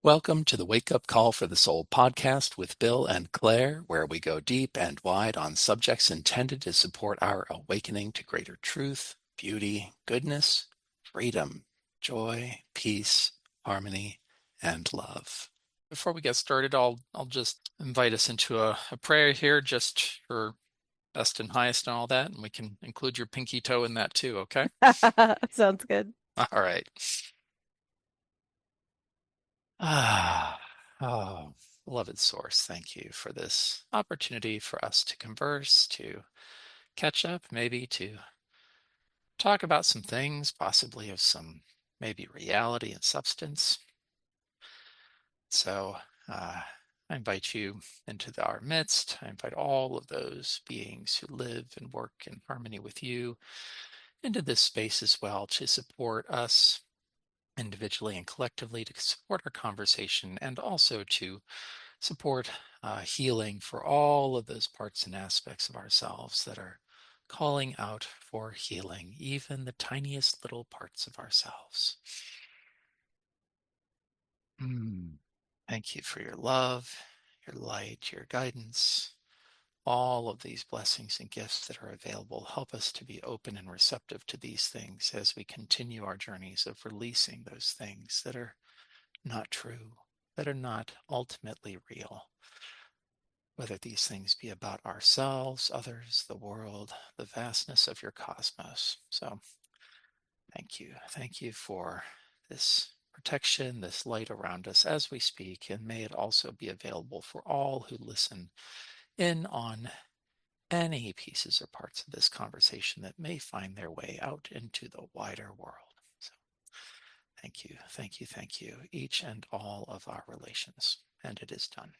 Welcome to the Wake Up Call for the Soul podcast with Bill and Claire, where we go deep and wide on subjects intended to support our awakening to greater truth, beauty, goodness, freedom, joy, peace, harmony, and love. Before we get started, I'll just invite us into a prayer here, just for best and highest and all that, and we can include your pinky toe in that too, okay? Sounds good. All right. Ah, oh, beloved Source, thank you for this opportunity for us to converse, to catch up, maybe to talk about some things, possibly of some maybe reality and substance. So I invite you into our midst. I invite all of those beings who live and work in harmony with you into this space as well to support us individually and collectively, to support our conversation, and also to support healing for all of those parts and aspects of ourselves that are calling out for healing, even the tiniest little parts of ourselves. Mm. Thank you for your love, your light, your guidance, all of these blessings and gifts that are available. Help us to be open and receptive to these things as we continue our journeys of releasing those things that are not true, that are not ultimately real, whether these things be about ourselves, others, the world, the vastness of your cosmos. So thank you. Thank you for this protection, this light around us as we speak, and may it also be available for all who listen in on any pieces or parts of this conversation that may find their way out into the wider world. So thank you, thank you, thank you, each and all of our relations. And it is done.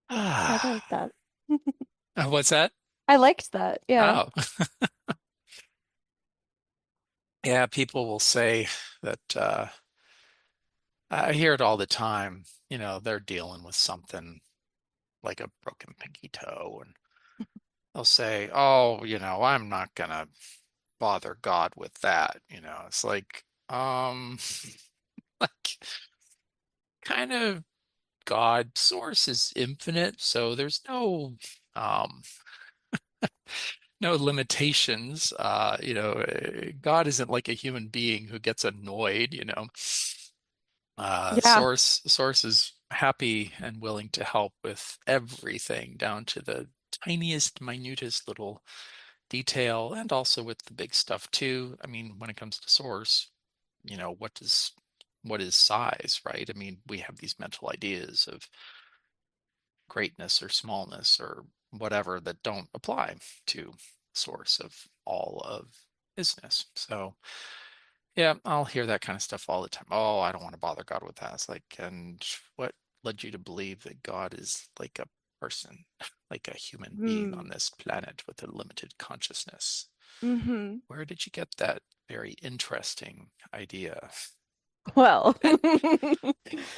I Ah, like that. what's that? I liked that. Yeah. Oh, yeah, people will say that I hear it all the time. They're dealing with something like a broken pinky toe, and they'll say, "Oh, I'm not gonna bother God with that." It's like, like kind of God source is infinite, so there's um no limitations. God isn't like a human being who gets annoyed. Yeah. Source is happy and willing to help with everything down to the tiniest, minutest little detail, and also with the big stuff too. I mean, when it comes to Source, what is size, right? I mean, we have these mental ideas of greatness or smallness or whatever that don't apply to Source of all of isness. So yeah, I'll hear that kind of stuff all the time. Oh, I don't want to bother God with that. It's like, and what led you to believe that God is like a person, like a human being Mm. on this planet with a limited consciousness? Hmm. Where did you get that very interesting idea? Well.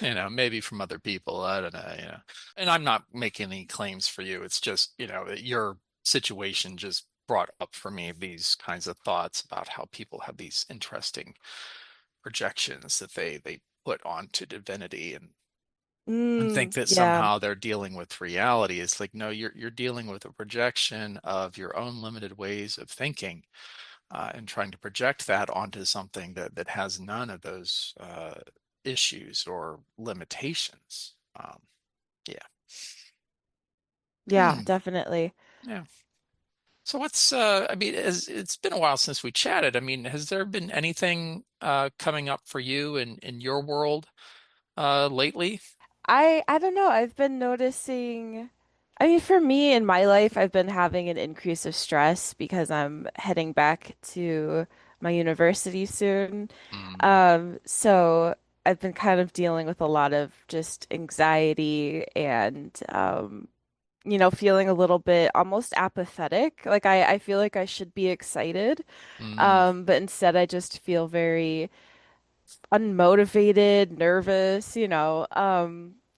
Maybe from other people. I don't know. And I'm not making any claims for you. It's just, your situation just brought up for me these kinds of thoughts about how people have these interesting projections that they put onto divinity and think that Yeah. somehow they're dealing with reality. It's like, no, you're dealing with a projection of your own limited ways of thinking, and trying to project that onto something that has none of those issues or limitations. Yeah. Yeah, Hmm. definitely. Yeah. So I mean, it's been a while since we chatted. I mean, has there been anything coming up for you in your world lately? I don't know. I've been noticing, I mean, for me in my life, I've been having an increase of stress because I'm heading back to my university soon. Mm, So I've been kind of dealing with a lot of just anxiety and feeling a little bit almost apathetic. Like I feel like I should be excited. mm, But instead I just feel very unmotivated, nervous.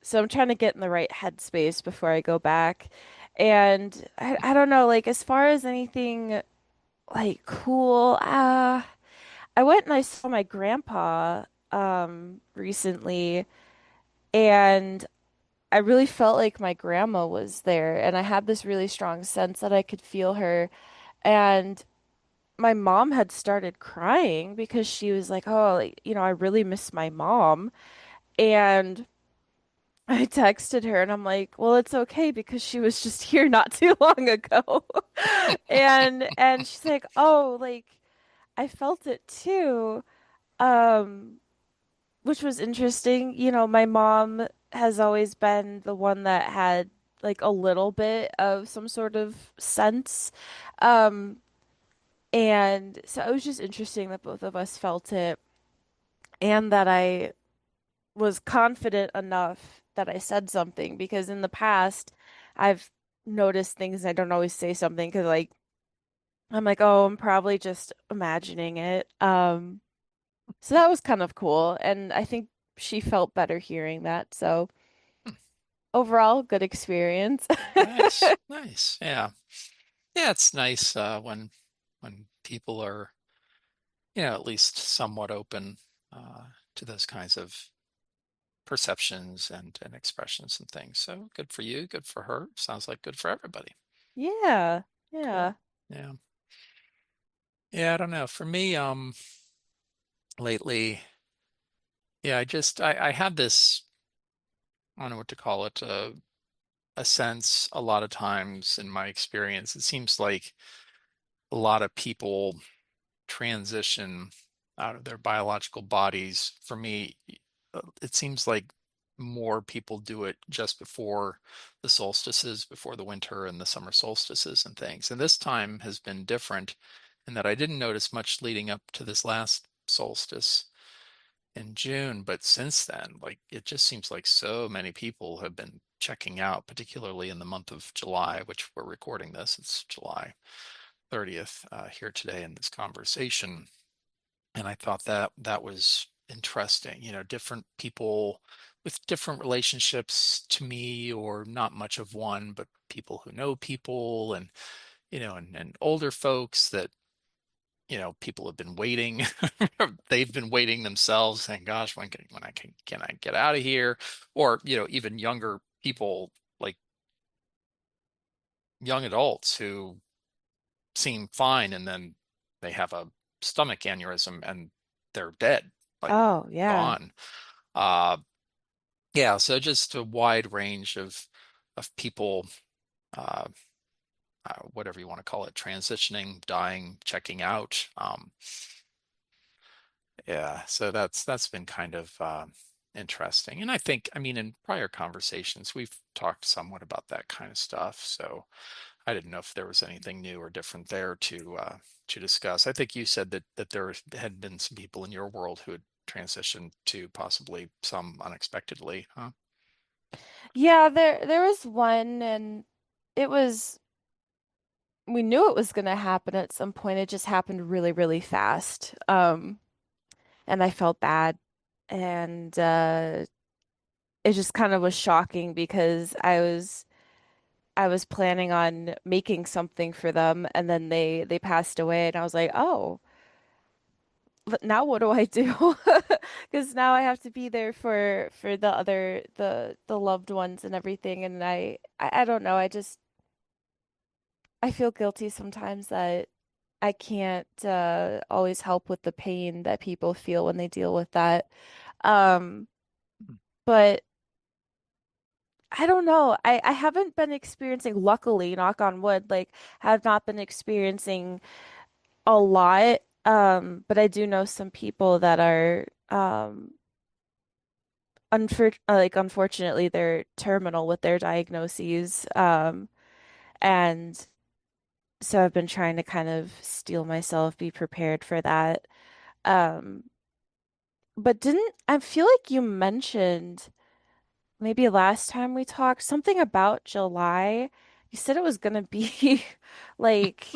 So I'm trying to get in the right headspace before I go back. And I don't know, like as far as anything like cool, I went and I saw my grandpa recently, and I really felt like my grandma was there, and I had this really strong sense that I could feel her. And my mom had started crying because she was like, "Oh, like, I really miss my mom." And I texted her and I'm like, "Well, it's okay because she was just here not too long ago." And she's like, "Oh, like I felt it too." Um, which was interesting. My mom has always been the one that had like a little bit of some sort of sense. Um, and so it was just interesting that both of us felt it and that I was confident enough that I said something because in the past I've noticed things and I don't always say something because like I'm like, oh, I'm probably just imagining it. So that was kind of cool, and I think she felt better hearing that. So overall, good experience. Nice, nice. Yeah. Yeah, it's nice when people are, at least somewhat open to those kinds of perceptions and expressions and things. So good for you, good for her. Sounds like good for everybody. Yeah, Cool. yeah. Yeah. Yeah, I don't know. For me, lately, yeah, I had this, I don't know what to call it, a sense a lot of times in my experience. It seems like a lot of people transition out of their biological bodies. For me, it seems like more people do it just before the solstices, before the winter and the summer solstices and things. And this time has been different in that I didn't notice much leading up to this last solstice in June, but since then, like it just seems like so many people have been checking out, particularly in the month of July, which we're recording this. It's July 30th here today in this conversation. And I thought that that was interesting. Different people with different relationships to me, or not much of one, but people who know people and older folks that, people have been waiting. They've been waiting themselves, saying, gosh, when I get out of here? Or, even younger people, like young adults who seem fine and then they have a stomach aneurysm and they're dead, like Oh, yeah. gone. Uh, yeah, so just a wide range of people, uh, whatever you want to call it, transitioning, dying, checking out. Yeah, so that's been kind of interesting. And I think, I mean, in prior conversations, we've talked somewhat about that kind of stuff. So I didn't know if there was anything new or different there to discuss. I think you said that there had been some people in your world who had transitioned to possibly some unexpectedly, huh? Yeah, there was one and it was we knew it was gonna happen at some point. It just happened really, really fast. And I felt bad. And it just kind of was shocking because I was planning on making something for them and then they passed away and I was like, "Oh, but now what do I do?" Because now I have to be there for the loved ones and everything and I don't know, I feel guilty sometimes that I can't always help with the pain that people feel when they deal with that. Um, but I don't know. I haven't been experiencing, luckily, knock on wood, like have not been experiencing a lot. But I do know some people that are unfortunately they're terminal with their diagnoses. And so I've been trying to kind of steel myself, be prepared for that. Um, but didn't I feel like you mentioned maybe last time we talked something about July? You said it was gonna be like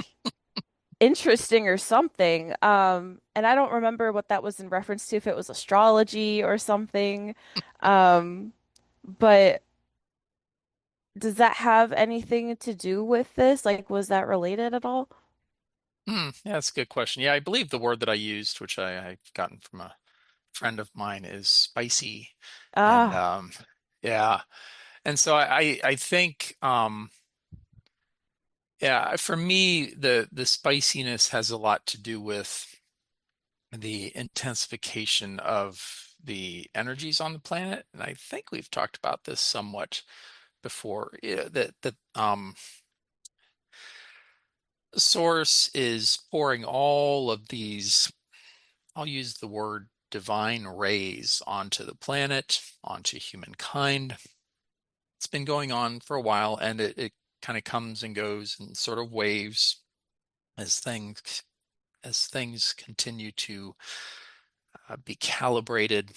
interesting or something. And I don't remember what that was in reference to, if it was astrology or something. Um, but does that have anything to do with this? Like, was that related at all? Yeah, that's a good question. Yeah, I believe the word that I used, which I've gotten from a friend of mine is spicy, and Ah. yeah, and so I think yeah, for me the spiciness has a lot to do with the intensification of the energies on the planet, and I think we've talked about this somewhat before. Yeah, that Source is pouring all of these, I'll use the word divine rays onto the planet, onto humankind. It's been going on for a while, and it kind of comes and goes in sort of waves as things continue to be calibrated,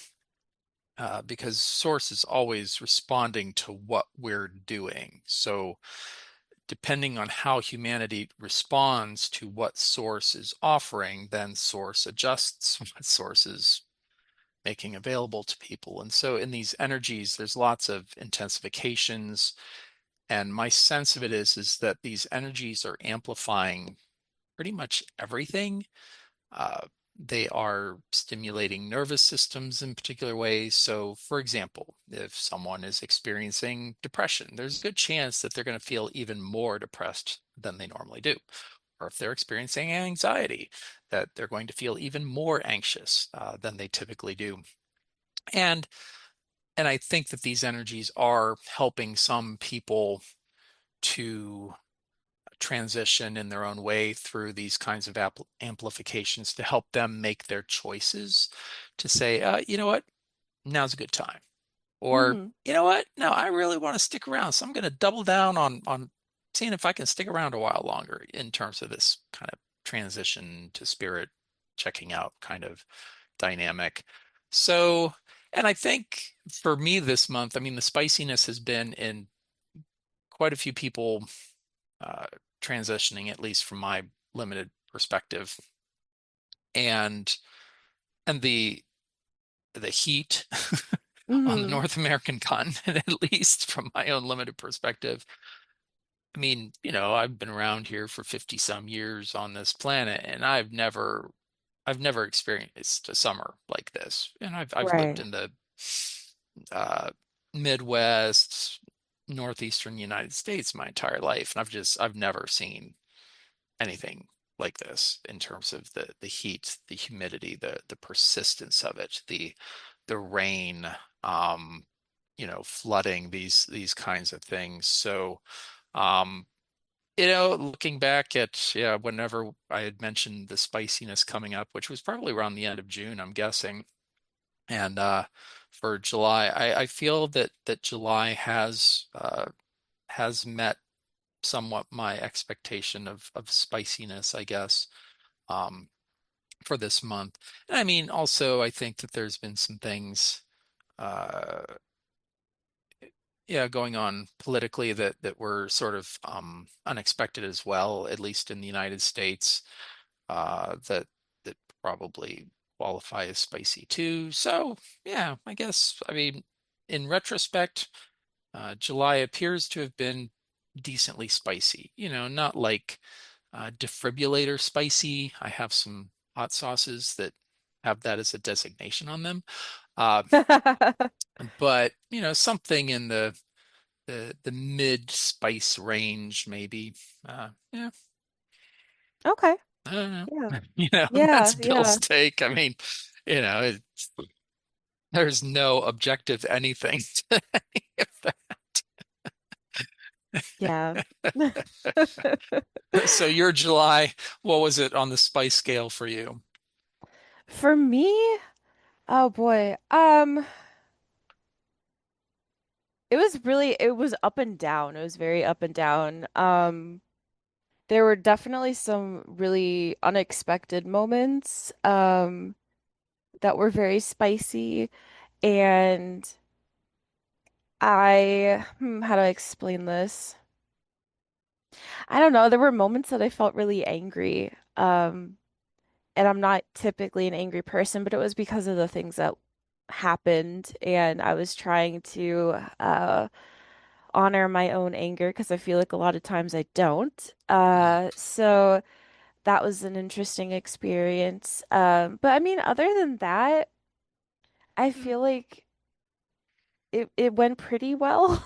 because source is always responding to what we're doing. So depending on how humanity responds to what source is offering, then source adjusts what source is making available to people. And so in these energies, there's lots of intensifications. And my sense of it is that these energies are amplifying pretty much everything. Uh, they are stimulating nervous systems in particular ways. So, for example, if someone is experiencing depression, there's a good chance that they're going to feel even more depressed than they normally do. Or if they're experiencing anxiety, that they're going to feel even more anxious than they typically do. And and I think that these energies are helping some people to transition in their own way through these kinds of amplifications to help them make their choices to say, you know what, now's a good time. Or, Hmm. you know what, no, I really want to stick around. So I'm going to double down on seeing if I can stick around a while longer in terms of this kind of transition to spirit checking out kind of dynamic. So, and I think for me this month, I mean, the spiciness has been in quite a few people uh, transitioning, at least from my limited perspective, and and the heat on the Hmm. North American continent, at least from my own limited perspective. I mean, I've been around here for 50 some years on this planet, and I've never experienced a summer like this. And I've lived Right. in the uh, Midwest, northeastern United States my entire life, and I've never seen anything like this in terms of the heat, the humidity, the persistence of it, the rain, flooding, these kinds of things. So, um, looking back at, yeah, whenever I had mentioned the spiciness coming up, which was probably around the end of June, I'm guessing, and for July, I feel that July has met somewhat my expectation of spiciness, I guess, um, for this month. And I mean, also, I think that there's been some things, uh, yeah, going on politically that were sort of unexpected as well, at least in the United States, that probably qualify as spicy too. So, yeah, I guess, I mean, in retrospect, July appears to have been decently spicy. Not like defibrillator spicy. I have some hot sauces that have that as a designation on them. Uh, but something in the mid spice range, maybe. Yeah, Okay. I don't know. Yeah. That's Yeah. Bill's Yeah. take. I mean, there's no objective anything to any of Yeah. that. So your July, what was it on the spice scale for you? For me, oh boy. It was up and down. It was very up and down. There were definitely some really unexpected moments, that were very spicy. And how do I explain this? I don't know. There were moments that I felt really angry. And I'm not typically an angry person, but it was because of the things that happened. And I was trying to honor my own anger because I feel like a lot of times I don't. Mm. So that was an interesting experience. But I mean, other than that, I feel like it went pretty well.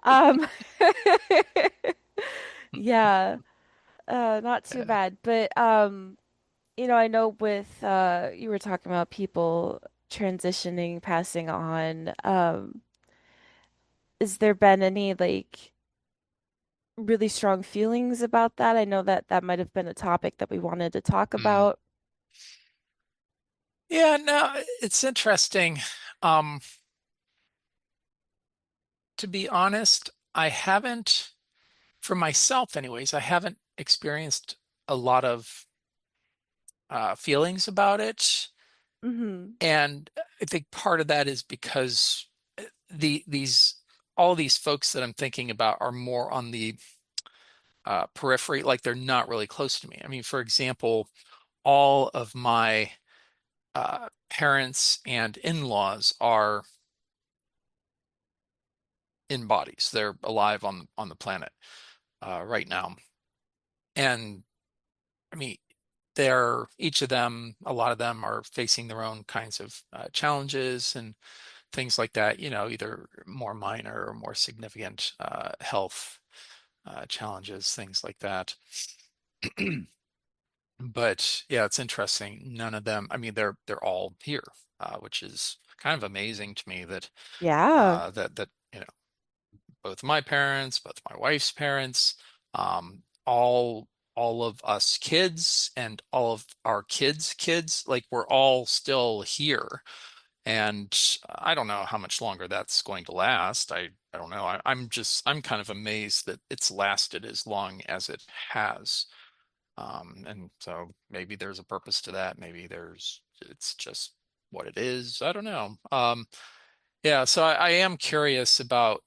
Um, yeah, not too Yeah. bad. But I know with you were talking about people transitioning, passing on. Has there been any like really strong feelings about that? I know that that might have been a topic that we wanted to talk Mm. about. Yeah, no, it's interesting. Um, to be honest, I haven't, for myself anyways, I haven't experienced a lot of feelings about it. Hmm. And I think part of that is because these all these folks that I'm thinking about are more on the periphery, like they're not really close to me. I mean, for example, all of my parents and in-laws are in bodies. They're alive on the planet right now. And I mean, they're each of them, a lot of them are facing their own kinds of challenges and things like that, either more minor or more significant health challenges, things like that. But yeah, it's interesting. None of them, I mean, they're all here, which is kind of amazing to me that Yeah. both my parents, both my wife's parents, all of us kids and all of our kids, like we're all still here. And I don't know how much longer that's going to last. I don't know. I'm kind of amazed that it's lasted as long as it has. And so maybe there's a purpose to that. Maybe it's just what it is. I don't know. Yeah, so I am curious about,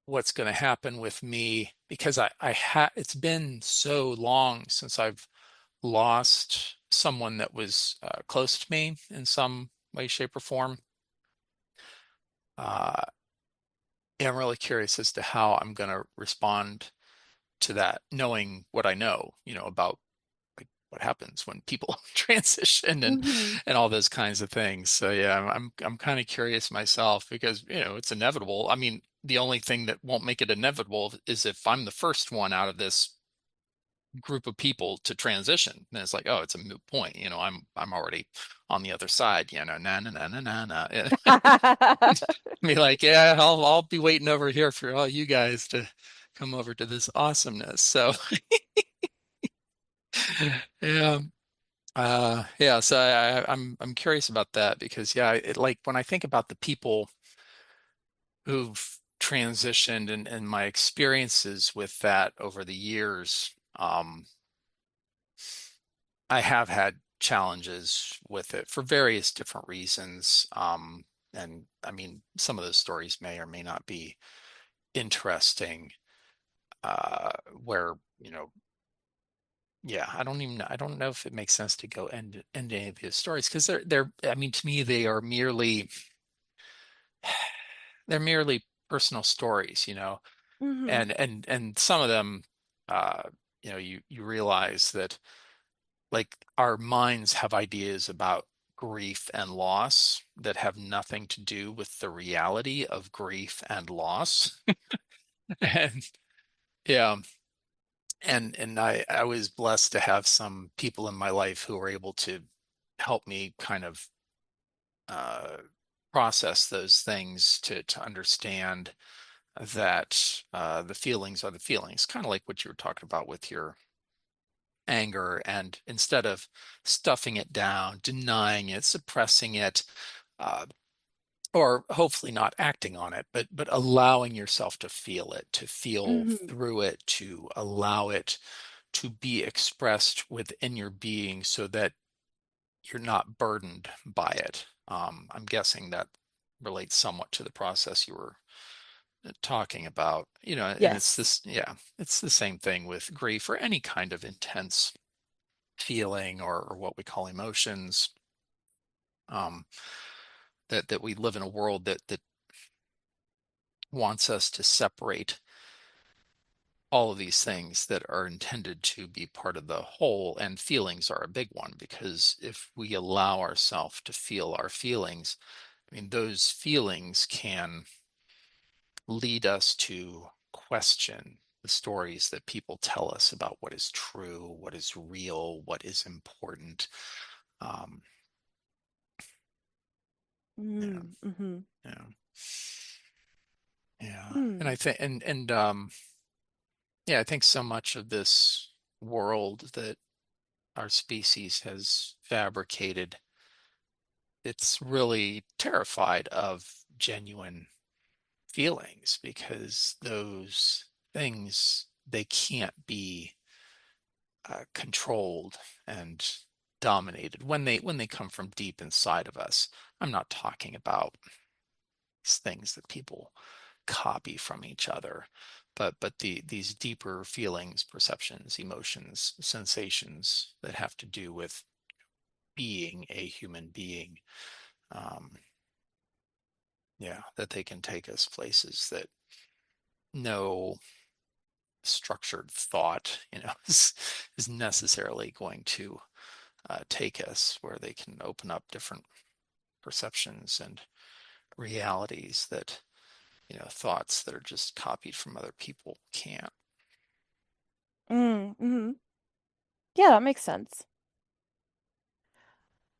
what's going to happen with me because it's been so long since I've lost someone that was close to me in some way, shape, or form. Uh, and I'm really curious as to how I'm going to respond to that, knowing what I know, about like what happens when people transition and Hmm. all those kinds of things. So yeah, I'm kind of curious myself because it's inevitable. I mean, the only thing that won't make it inevitable is if I'm the first one out of this group of people to transition. Then it's like, oh, it's a moot point. I'm already on the other side. Na na na na na na. Be like, yeah, I'll be waiting over here for all you guys to come over to this awesomeness. So yeah. Yeah, so I'm curious about that because yeah, like when I think about the people who've transitioned and my experiences with that over the years, I have had challenges with it for various different reasons. And I mean, some of those stories may or may not be interesting, where, yeah, I don't know if it makes sense to go into any of these stories because I mean, to me, they're merely personal stories, Hmm. and some of them, uh, you realize that like our minds have ideas about grief and loss that have nothing to do with the reality of grief and loss. And yeah, and I was blessed to have some people in my life who were able to help me kind of uh, process those things to understand that the feelings are the feelings, kind of like what you were talking about with your anger. And instead of stuffing it down, denying it, suppressing it, uh, or hopefully not acting on it, but allowing yourself to feel it, to feel Hmm. through it, to allow it to be expressed within your being so that you're not burdened by it. I'm guessing that relates somewhat to the process you were talking about, and it's Yes. this, yeah, it's the same thing with grief or any kind of intense feeling or what we call emotions. Um, that we live in a world that wants us to separate all of these things that are intended to be part of the whole, and feelings are a big one, because if we allow ourselves to feel our feelings, I mean, those feelings can lead us to question the stories that people tell us about what is true, what is real, what is important. Um, yeah, Mm, mm-hmm. yeah, yeah. And Mm, I think, yeah, I think so much of this world that our species has fabricated, it's really terrified of genuine feelings, because those things, they can't be controlled and dominated when they come from deep inside of us. I'm not talking about things that people copy from each other, but these deeper feelings, perceptions, emotions, sensations that have to do with being a human being. Um, yeah, that they can take us places that no structured thought, is necessarily going to take us, where they can open up different perceptions and realities that, thoughts that are just copied from other people can't. mm-hmm. Yeah, that makes sense.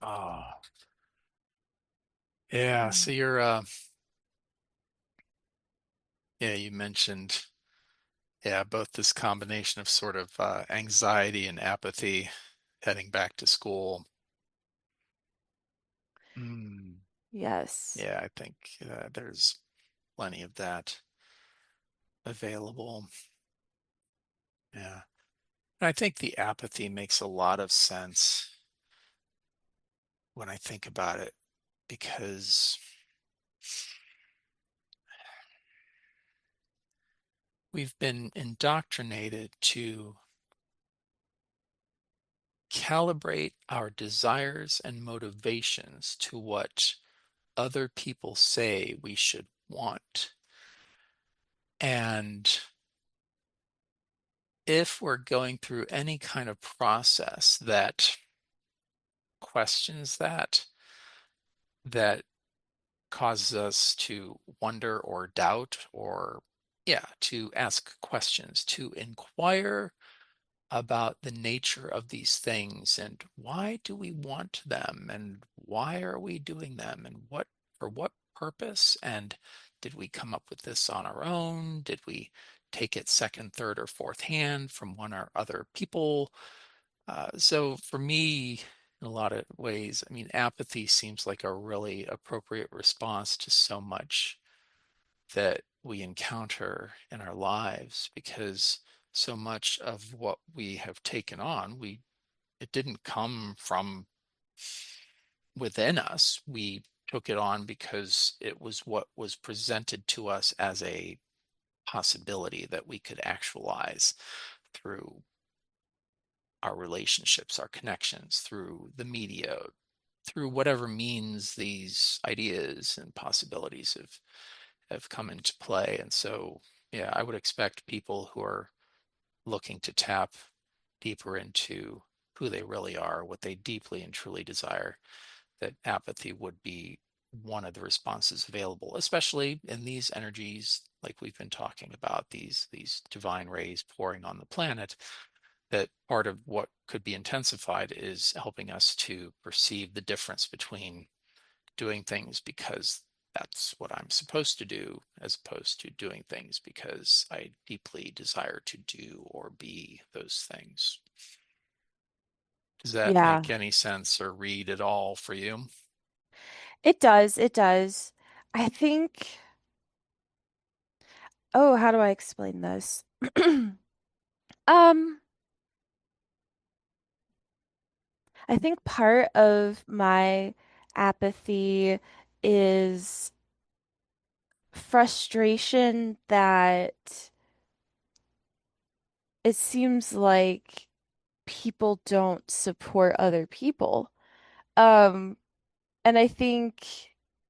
Oh, yeah. Mm. So yeah, you mentioned, yeah, both this combination of sort of anxiety and apathy heading back to school. Mm, Yes. yeah, I think there's plenty of that available. Yeah. And I think the apathy makes a lot of sense when I think about it, because we've been indoctrinated to calibrate our desires and motivations to what other people say we should want. And if we're going through any kind of process that questions that causes us to wonder or doubt, or, yeah, to ask questions, to inquire about the nature of these things, and why do we want them, and why are we doing them, and for what purpose, and did we come up with this on our own, did we take it second, third, or fourth hand from one or other people. So for me, in a lot of ways, I mean, apathy seems like a really appropriate response to so much that we encounter in our lives, because so much of what we have taken on, we it didn't come from within us. We took it on because it was what was presented to us as a possibility that we could actualize through our relationships, our connections, through the media, through whatever means these ideas and possibilities have come into play. And so, yeah, I would expect people who are looking to tap deeper into who they really are, what they deeply and truly desire, that apathy would be one of the responses available, especially in these energies like we've been talking about, these divine rays pouring on the planet. That part of what could be intensified is helping us to perceive the difference between doing things because that's what I'm supposed to do, as opposed to doing things because I deeply desire to do or be those things. Does that Yeah, make any sense or read at all for you? it does. It does. I think, oh, how do I explain this? Um, I think part of my apathy is frustration that it seems like people don't support other people. Um, and I think,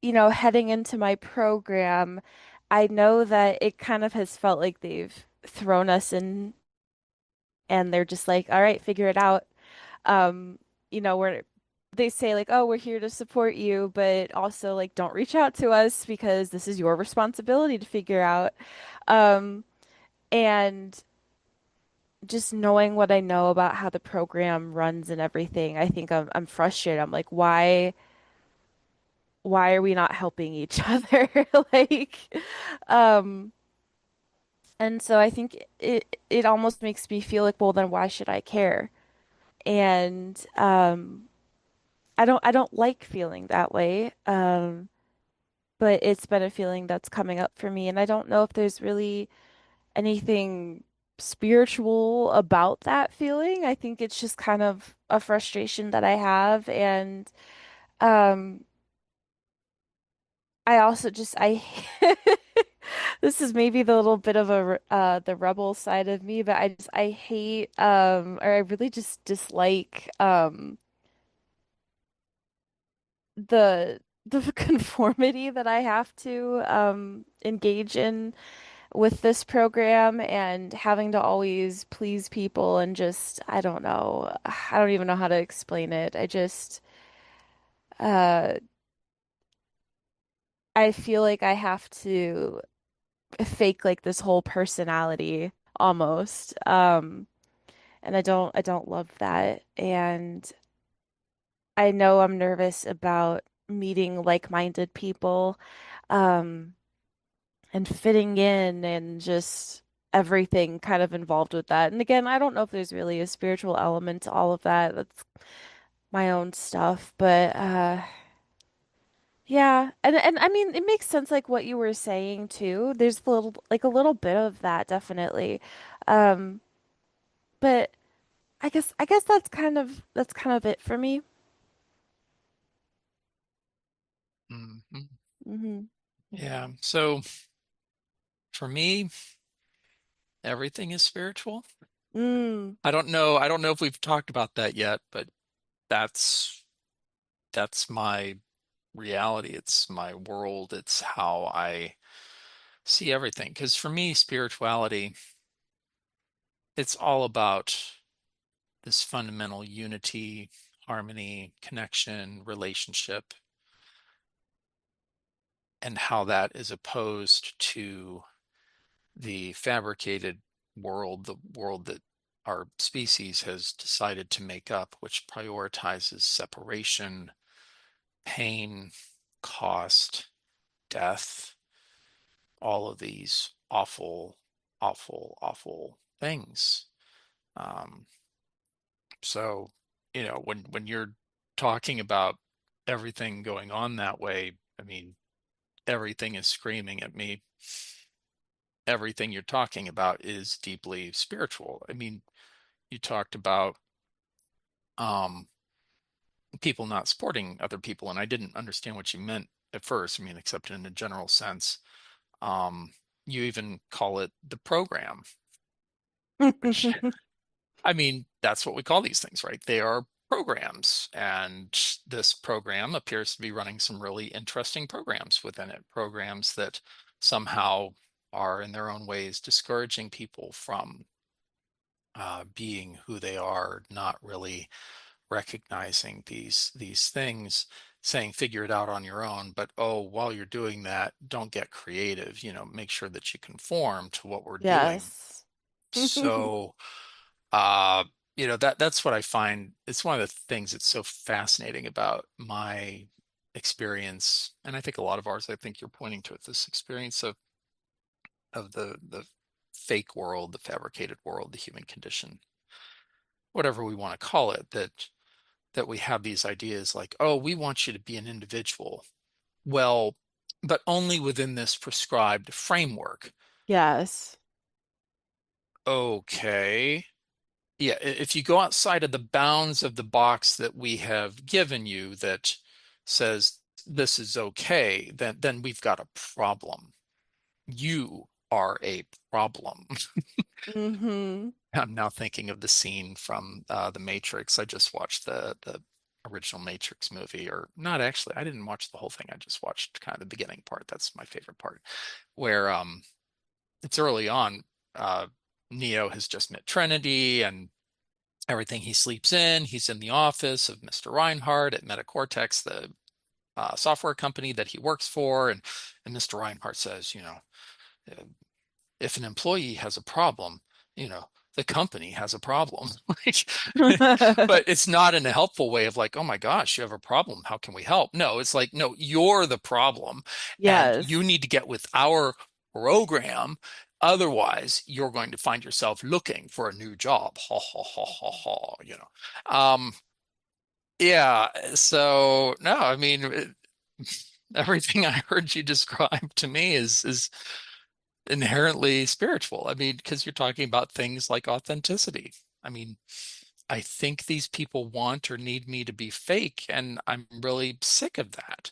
heading into my program, I know that it kind of has felt like they've thrown us in and they're just like, all right, figure it out. Um, we're they say like, oh, we're here to support you, but also like don't reach out to us because this is your responsibility to figure out. Um, and just knowing what I know about how the program runs and everything, I think I'm frustrated. I'm like, why are we not helping each other? Like, um, and so I think it almost makes me feel like, well, then why should I care? And I don't like feeling that way. But it's been a feeling that's coming up for me, and I don't know if there's really anything spiritual about that feeling. I think it's just kind of a frustration that I have, and um, I also just I this is maybe the little bit of the rebel side of me, but I hate or I really just dislike the conformity that I have to engage in with this program and having to always please people and just I don't know. I don't even know how to explain it. Uh I feel like I have to fake like this whole personality almost. And I don't love that. And I know I'm nervous about meeting like-minded people. Um and fitting in and just everything kind of involved with that. And again, I don't know if there's really a spiritual element to all of that. That's my own stuff, but yeah. And I mean, it makes sense like what you were saying too. There's a little bit of that definitely. Um, but I guess that's kind of it for me. Mhm. Hmm. Yeah. So for me, everything is spiritual. Mm, I don't know if we've talked about that yet, but that's that's my reality. It's my world. It's how I see everything. Because for me, spirituality, it's all about this fundamental unity, harmony, connection, relationship, and how that is opposed to the fabricated world, the world that our species has decided to make up, which prioritizes separation, pain, cost, death, all of these awful, awful, awful things. Um, so, when you're talking about everything going on that way, I mean, everything is screaming at me. Everything you're talking about is deeply spiritual. I mean, you talked about um, people not supporting other people, and I didn't understand what you meant at first. I mean, except in a general sense. Um, you even call it the program, which I mean, that's what we call these things, right? They are programs, and this program appears to be running some really interesting programs within it, programs that somehow are in their own ways discouraging people from being who they are, not really recognizing these things, saying figure it out on your own. But oh, while you're doing that, don't get creative. Make sure that you conform to what we're doing. yes. So, uh, that's what I find. It's one of the things that's so fascinating about my experience, and I think a lot of ours. I think you're pointing to it. This experience of the fake world, the fabricated world, the human condition, whatever we want to call it. That we have these ideas like, oh, we want you to be an individual. Well, but only within this prescribed framework. Yes. Okay. Yeah, if you go outside of the bounds of the box that we have given you that says this is okay, then we've got a problem. You are a problem. Hmm. I'm now thinking of the scene from The Matrix. I just watched the original Matrix movie, or not actually. I didn't watch the whole thing. I just watched kind of the beginning part. That's my favorite part, where it's early on. Neo has just met Trinity and everything he sleeps in. He's in the office of Mr. Reinhardt at Metacortex, the software company that he works for. And Mr. Reinhardt says, uh, if an employee has a problem, you know, the company has a problem. But it's not in a helpful way of like, oh my gosh, you have a problem. How can we help? No, it's like, no, you're the problem and Yes. you need to get with our program. Otherwise, you're going to find yourself looking for a new job. Ha ha ha ha ha. Yeah. So no, I mean, everything I heard you describe to me is inherently spiritual. I mean, because you're talking about things like authenticity. I mean, I think these people want or need me to be fake, and I'm really sick of that.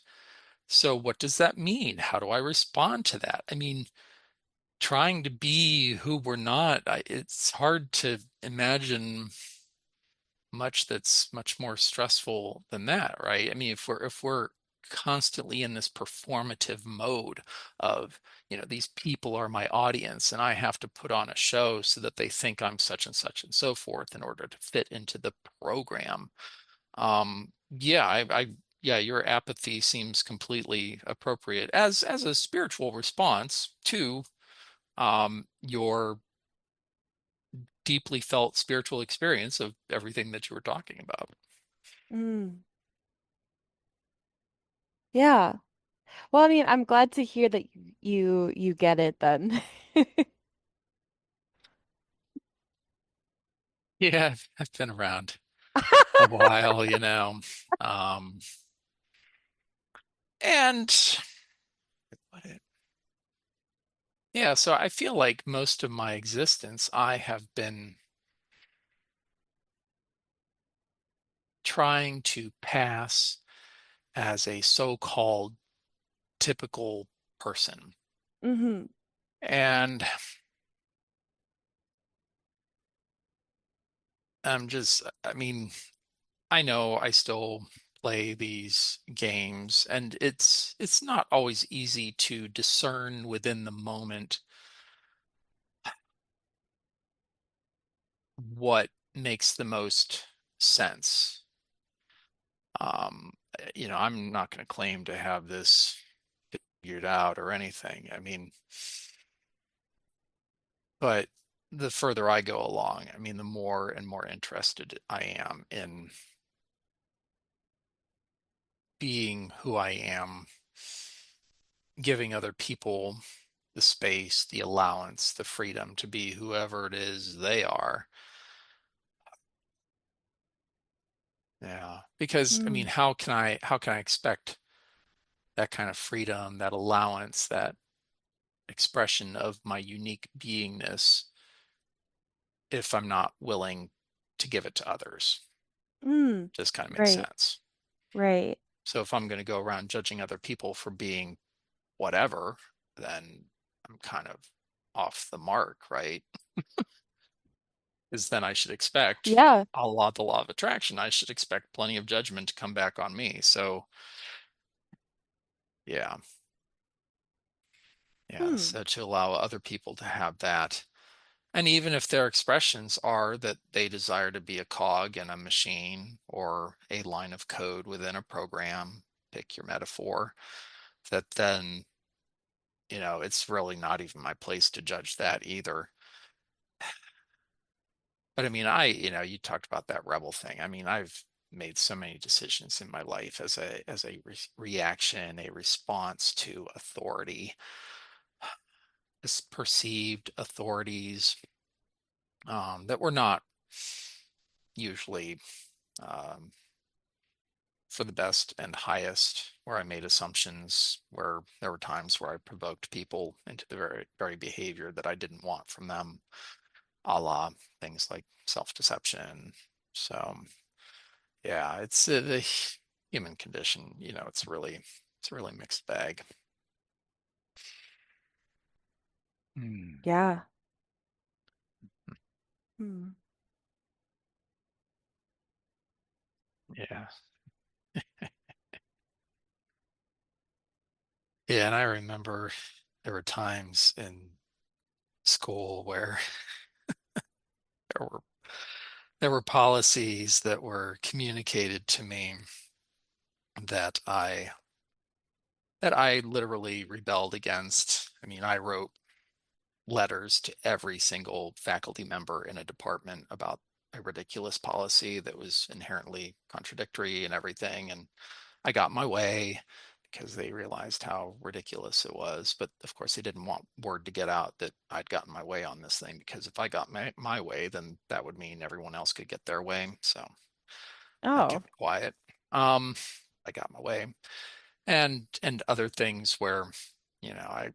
So, what does that mean? How do I respond to that? I mean, trying to be who we're not, it's hard to imagine much that's much more stressful than that, right? I mean, if we're constantly in this performative mode of, these people are my audience and I have to put on a show so that they think I'm such and so forth in order to fit into the program. Yeah, yeah, your apathy seems completely appropriate as a spiritual response to your deeply felt spiritual experience of everything that you were talking about. Mm. Yeah. Well, I mean, I'm glad to hear that you get it then. Yeah, I've been around a while, Um, and what yeah, so I feel like most of my existence, I have been trying to pass as a so-called typical person. Hmm. And I mean, I know I still play these games, and it's not always easy to discern within the moment what makes the most sense. I'm not going to claim to have this figured out or anything. I mean, but the further I go along, I mean, the more and more interested I am in being who I am, giving other people the space, the allowance, the freedom to be whoever it is they are. Yeah. Because I mean, Mm. how can I expect that kind of freedom, that allowance, that expression of my unique beingness if I'm not willing to give it to others? Mm. Just kind of makes Right. sense. Right. So if I'm going to go around judging other people for being whatever, then I'm kind of off the mark, right? Is then I should expect Yeah. the law of attraction. I should expect plenty of judgment to come back on me. So yeah, yeah. Hmm. So to allow other people to have that. And even if their expressions are that they desire to be a cog in a machine or a line of code within a program, pick your metaphor, that then, it's really not even my place to judge that either. But I mean, you talked about that rebel thing. I mean, I've made so many decisions in my life as a reaction, a response to authority, as perceived authorities that were not usually um, for the best and highest, where I made assumptions, where there were times where I provoked people into the very behavior that I didn't want from them, a la things like self-deception. So yeah, it's the human condition. It's a really mixed bag. Hmm. Yeah. Hmm. Yeah. Yeah, and I remember there were times in school where there were there were policies that were communicated to me that I literally rebelled against. I mean, I wrote letters to every single faculty member in a department about a ridiculous policy that was inherently contradictory and everything. And I got my way because they realized how ridiculous it was. But of course, they didn't want word to get out that I'd gotten my way on this thing, because if I got my way, then that would mean everyone else could get their way. So I Oh, kept quiet. Um, I got my way, and other things where, I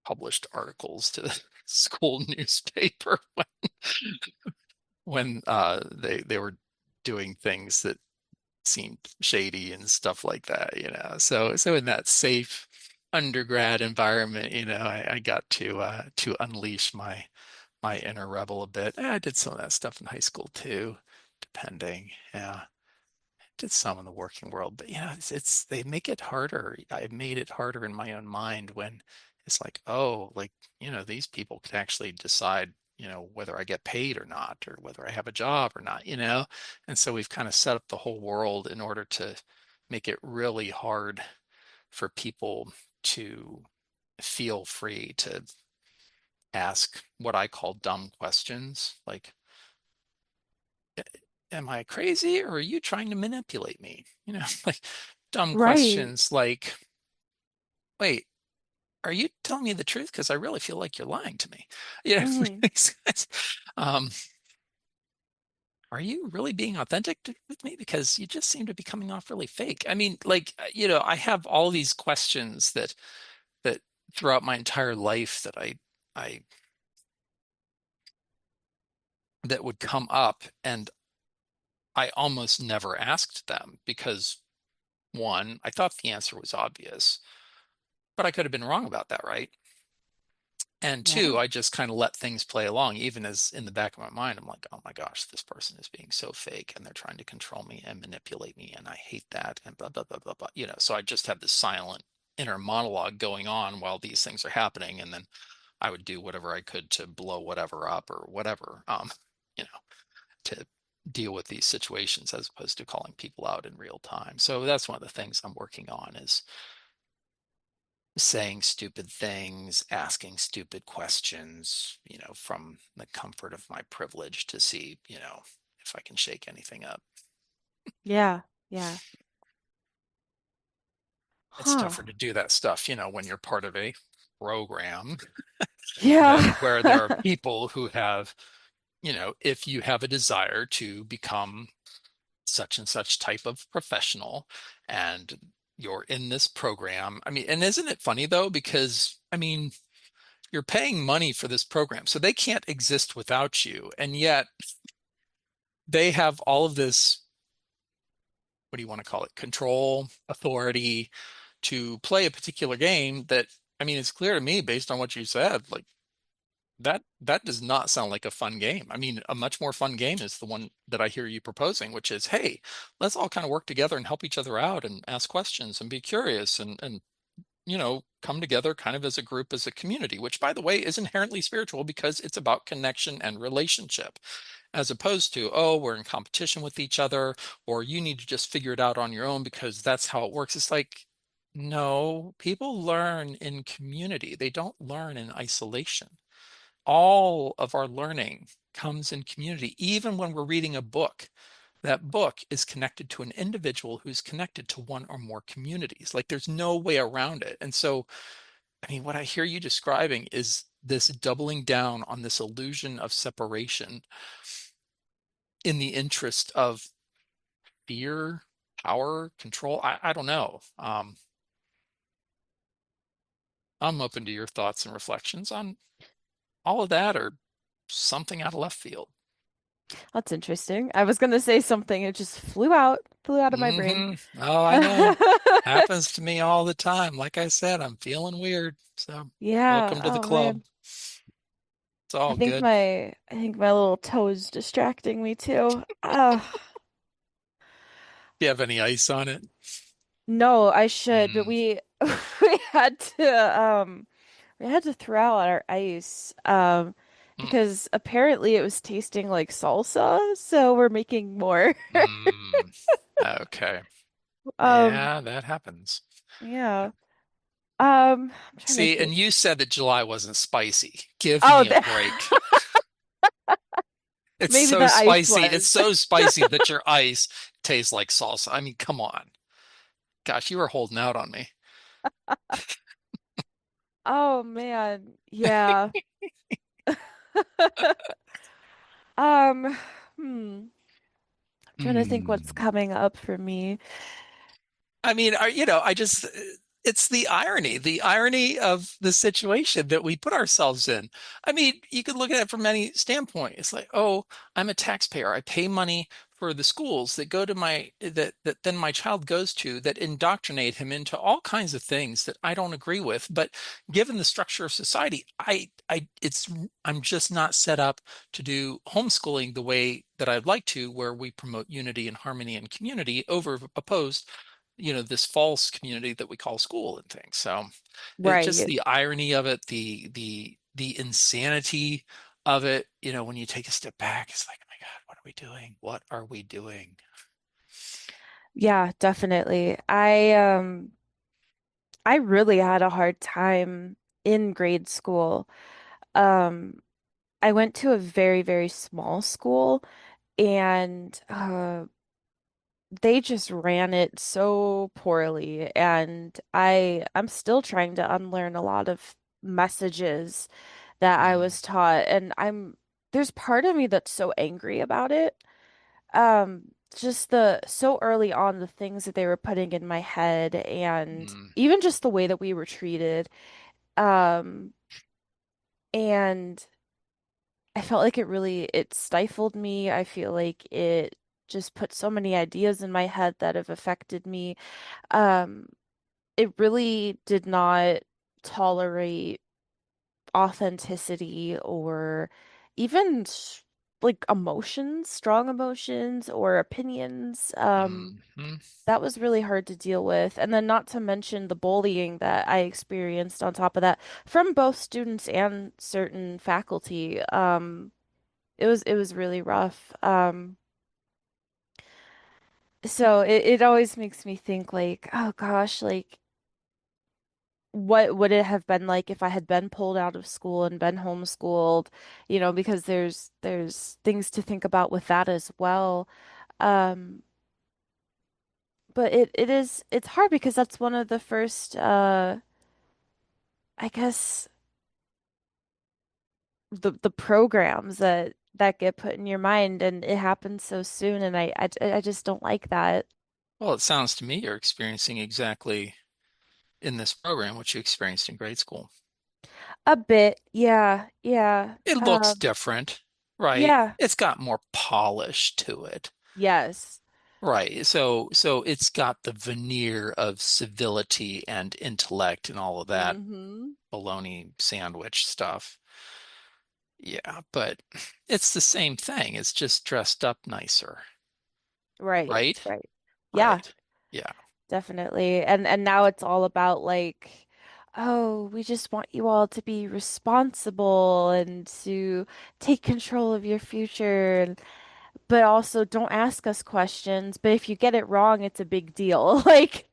published articles to the school newspaper when they were doing things that seemed shady and stuff like that. So in that safe undergrad environment, I got to unleash my inner rebel a bit. I did some of that stuff in high school too, depending. Yeah. Did some in the working world, but it's they make it harder. I made it harder in my own mind when it's like, oh, like, these people could actually decide, whether I get paid or not, or whether I have a job or not. And so we've kind of set up the whole world in order to make it really hard for people to feel free to ask what I call dumb questions, like, am I crazy, or are you trying to manipulate me? Like dumb right. questions like, wait, are you telling me the truth? Because I really feel like you're lying to me. Yeah. Hmm. um, are you really being authentic with me? Because you just seem to be coming off really fake. I mean, like, I have all these questions that throughout my entire life I that would come up, and I almost never asked them because, one, I thought the answer was obvious, but I could have been wrong about that, right? And Yeah. two, I just kind of let things play along, even as in the back of my mind, I'm like, oh my gosh, this person is being so fake and they're trying to control me and manipulate me. And I hate that. And blah, blah, blah, blah, blah. So I just have this silent inner monologue going on while these things are happening. And then I would do whatever I could to blow whatever up or whatever, you know, to deal with these situations as opposed to calling people out in real time. So that's one of the things I'm working on, is saying stupid things, asking stupid questions, from the comfort of my privilege to see, if I can shake anything up. Yeah. Yeah. It's Huh. tougher to do that stuff, when you're part of a program that Yeah. where there are people who have, if you have a desire to become such and such type of professional and you're in this program. I mean, and isn't it funny though? Because I mean, you're paying money for this program, so they can't exist without you. And yet they have all of this, what do you want to call it? Control, authority to play a particular game that, I mean, it's clear to me based on what you said, like that does not sound like a fun game. I mean, a much more fun game is the one that I hear you proposing, which is, hey, let's all kind of work together and help each other out and ask questions and be curious and come together kind of as a group, as a community, which, by the way, is inherently spiritual because it's about connection and relationship, as opposed to, oh, we're in competition with each other, or you need to just figure it out on your own because that's how it works. It's like, no, people learn in community, they don't learn in isolation. All of our learning comes in community, even when we're reading a book. That book is connected to an individual who's connected to one or more communities. Like there's no way around it. And so, I mean, what I hear you describing is this doubling down on this illusion of separation in the interest of fear, power, control. I don't know. I'm open to your thoughts and reflections on all of that, or something out of left field. That's interesting. I was gonna say something, it just flew out of my brain. Oh, I know. Happens to me all the time. Like I said, I'm feeling weird. So Yeah. welcome to the Oh club. man. It's all good. I think my little toe is distracting me too. Ah. Do you have any ice on it? No, I should, but Mm, we we had to we had to throw out our ice Mm, because apparently it was tasting like salsa, so we're making more. mm, okay. Um, Yeah, that happens. yeah. I'm trying to See, think. and you said that July wasn't spicy. Give Oh, me a break. It's maybe so the ice spicy. It's was. so spicy that your ice tastes like salsa. I mean, come on. Gosh, you were holding out on me. Oh man. Yeah. Um, hmm. I'm trying to think what's Hmm. coming up for me. I mean, it's the irony of the situation that we put ourselves in. I mean, you could look at it from any standpoint. It's like, oh, I'm a taxpayer. I pay money for the schools that go to that then my child goes to that indoctrinate him into all kinds of things that I don't agree with. But given the structure of society, I'm just not set up to do homeschooling the way that I'd like to, where we promote unity and harmony and community over opposed this false community that we call school and things. So it just Right. the irony of it, the insanity of it, when you take a step back, it's like, oh my God, what are we doing? What are we doing? Yeah, definitely. I really had a hard time in grade school. Um, I went to a very, very small school and they just ran it so poorly. And I'm still trying to unlearn a lot of messages that I Mm, was taught. And there's part of me that's so angry about it. Just the so early on, the things that they were putting in my head and mm, even just the way that we were treated. Um, and I felt like it stifled me. I feel like it just put so many ideas in my head that have affected me. Um, it really did not tolerate authenticity or even like emotions, strong emotions or opinions. mm. That was really hard to deal with. And then not to mention the bullying that I experienced on top of that from both students and certain faculty. It was really rough. So it always makes me think like, oh gosh, like what would it have been like if I had been pulled out of school and been homeschooled, because there's things to think about with that as well. Um, but it's hard because that's one of the first I guess the programs that get put in your mind and it happens so soon and I just don't like that. Well, it sounds to me you're experiencing exactly in this program what you experienced in grade school. A bit. Yeah. Yeah. It looks different, right? Yeah. It's got more polish to it. Yes. Right. So it's got the veneer of civility and intellect and all of that Hmm. bologna sandwich stuff. Yeah, but it's the same thing. It's just dressed up nicer, Right. right? Right. Yeah, Right. Yeah. definitely. And now it's all about like, oh, we just want you all to be responsible and to take control of your future, but also don't ask us questions. But if you get it wrong, it's a big deal. Like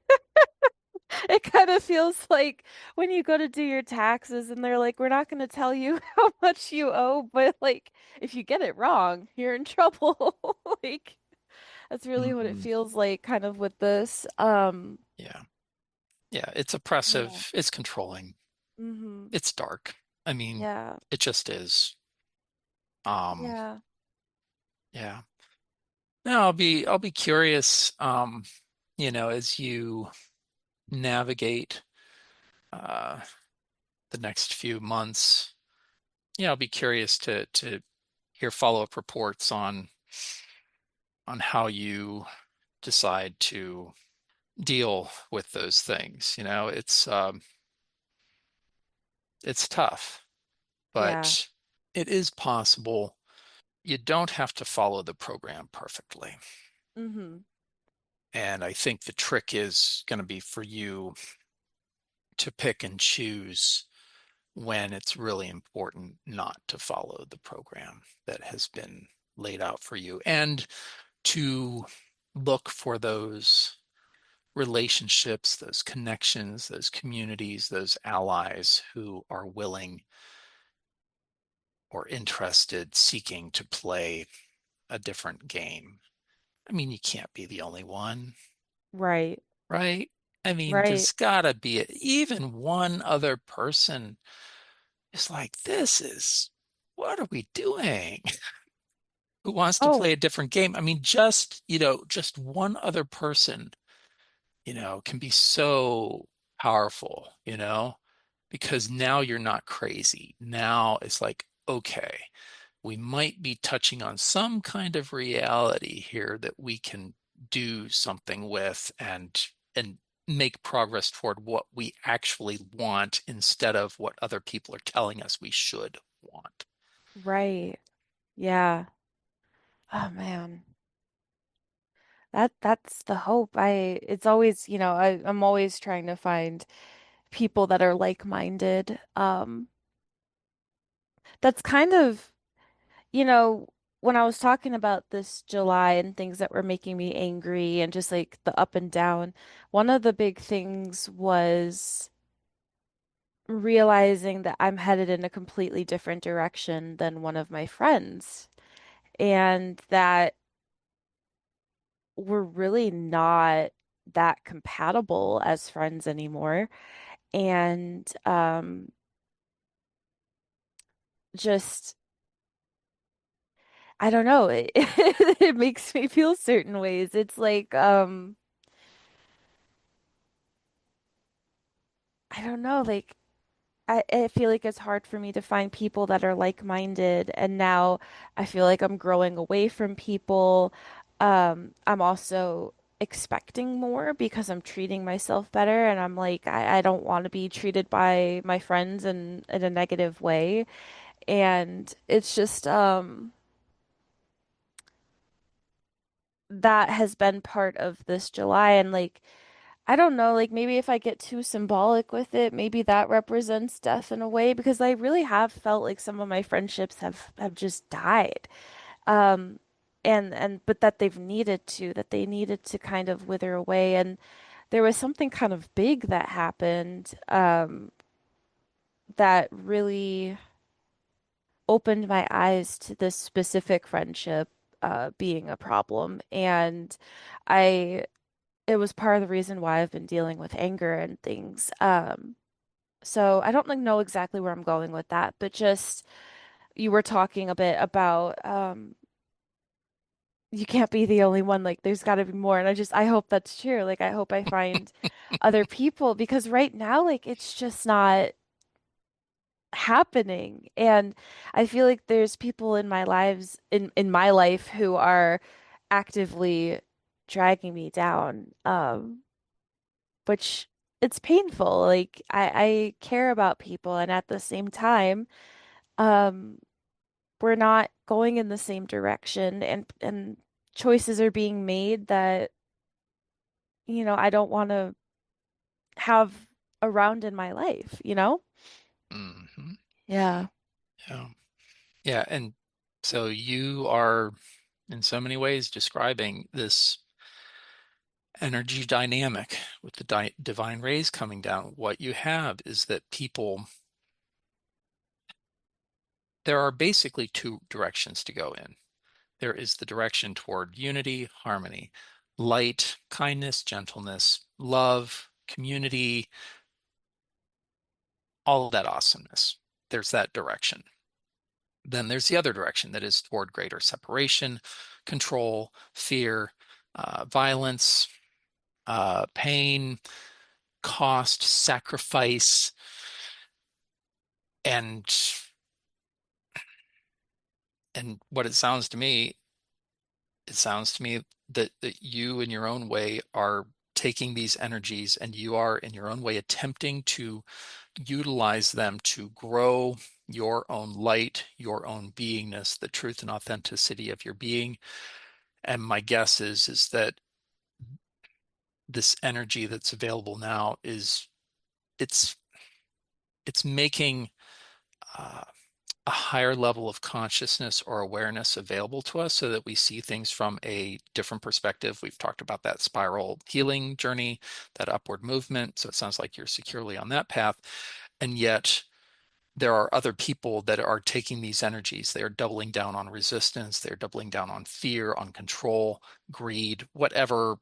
it kind of feels like when you go to do your taxes and they're like, we're not going to tell you how much you owe, but like if you get it wrong, you're in trouble. Like that's really what it Hmm. feels like kind of with this. Yeah. Yeah. It's Yeah. oppressive. It's controlling. Hmm. It's dark. I mean, Yeah. it just is. Um, Yeah. yeah. Now I'll be curious, as you navigate uh the next few months. I'll be curious to hear follow-up reports on how you decide to deal with those things. It's tough, Yeah. but it is possible. You don't have to follow the program perfectly. Hmm. And I think the trick is going to be for you to pick and choose when it's really important not to follow the program that has been laid out for you, and to look for those relationships, those connections, those communities, those allies who are willing or interested, seeking to play a different game. I mean, you can't be the only one, Right. right? I mean, Right. there's gotta be even one other person is like, what are we doing? Who wants to play Oh, a different game? I mean, just one other person, can be so powerful, because now you're not crazy. Now it's like, okay, we might be touching on some kind of reality here that we can do something with and make progress toward what we actually want instead of what other people are telling us we should want. right. Yeah. Oh man. That's the hope. It's always, I'm always trying to find people that are like-minded. That's kind of, you know, when I was talking about this July and things that were making me angry and just like the up and down, one of the big things was realizing that I'm headed in a completely different direction than one of my friends, and that we're really not that compatible as friends anymore. And just I don't know, it makes me feel certain ways. It's like I don't know, like I feel like it's hard for me to find people that are like-minded, and now I feel like I'm growing away from people. I'm also expecting more because I'm treating myself better, and I'm like, I don't want to be treated by my friends in a negative way. And it's just that has been part of this July, and like I don't know, like maybe if I get too symbolic with it, maybe that represents death in a way because I really have felt like some of my friendships have just died. Um and but that they needed to kind of wither away, and there was something kind of big that happened that really opened my eyes to this specific friendship being a problem. And I it was part of the reason why I've been dealing with anger and things. So I don't like know exactly where I'm going with that, but just you were talking a bit about you can't be the only one, like there's got to be more. And I hope that's true. Like I hope I find other people because right now like it's just not happening. And I feel like there's people in my lives in my life who are actively dragging me down. Which it's painful. Like I care about people, and at the same time, um, we're not going in the same direction, and choices are being made that, I don't want to have around in my life, you know? Hmm. Yeah. Yeah. Yeah. And so you are, in so many ways, describing this energy dynamic with the divine rays coming down. What you have is that there are basically two directions to go in. There is the direction toward unity, harmony, light, kindness, gentleness, love, community, all of that awesomeness. There's that direction. Then there's the other direction that is toward greater separation, control, fear, violence, pain, cost, sacrifice, and what it sounds to me that you in your own way are taking these energies and you are in your own way attempting to utilize them to grow your own light, your own beingness, the truth and authenticity of your being. And my guess is that this energy that's available now it's it's making uh, a higher level of consciousness or awareness available to us so that we see things from a different perspective. We've talked about that spiral healing journey, that upward movement. So it sounds like you're securely on that path. And yet there are other people that are taking these energies. They're doubling down on resistance. They're doubling down on fear, on control, greed, whatever,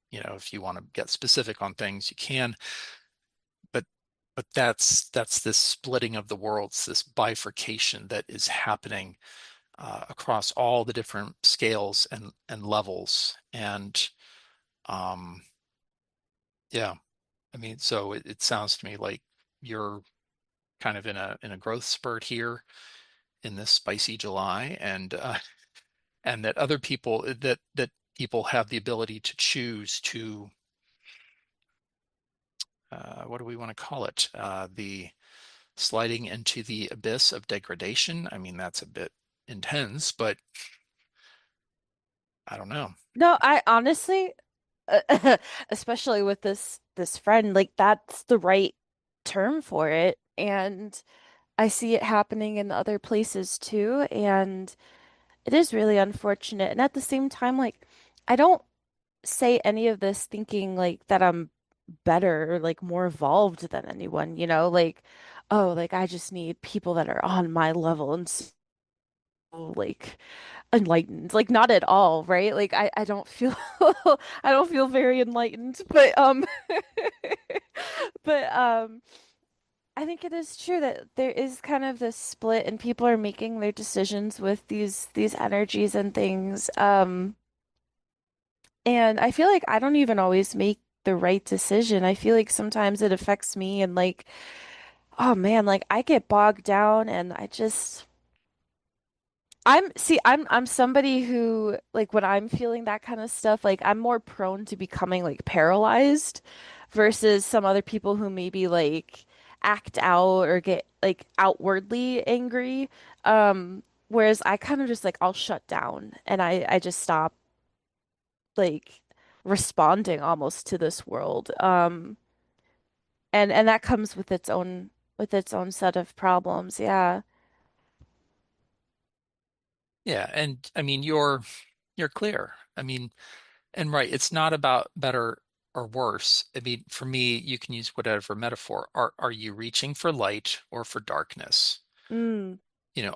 if you want to get specific on things, you can. But that's this splitting of the worlds, this bifurcation that is happening across all the different scales and levels. And um, yeah, I mean, so it sounds to me like you're kind of in a growth spurt here in this spicy July, and that other people that people have the ability to choose to what do we want to call it? The sliding into the abyss of degradation. I mean, that's a bit intense, but I don't know. No, I honestly, especially with this friend, like that's the right term for it. And I see it happening in other places too, and it is really unfortunate. And at the same time, like I don't say any of this thinking like that I'm better or like more evolved than anyone, like oh, like I just need people that are on my level and so like enlightened. Like not at all, right? Like I don't feel I don't feel very enlightened, but but I think it is true that there is kind of this split and people are making their decisions with these energies and things. And I feel like I don't even always make the right decision. I feel like sometimes it affects me and like, oh man, like I get bogged down and I'm somebody who like when I'm feeling that kind of stuff, like I'm more prone to becoming like paralyzed versus some other people who maybe like act out or get like outwardly angry. Whereas I kind of just like I'll shut down and I just stop like responding almost to this world. And that comes with its own set of problems. Yeah. Yeah, and I mean, you're clear. I mean, and right, it's not about better or worse. I mean, for me, you can use whatever metaphor. Are you reaching for light or for darkness? Mm,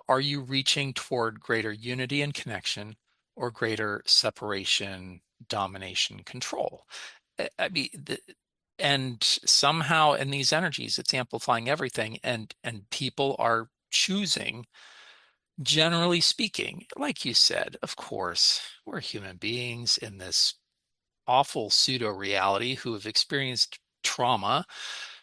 Are you reaching toward greater unity and connection or greater separation, domination, control? I mean, and somehow in these energies, it's amplifying everything, and people are choosing, generally speaking, like you said, of course, we're human beings in this awful pseudo reality who have experienced trauma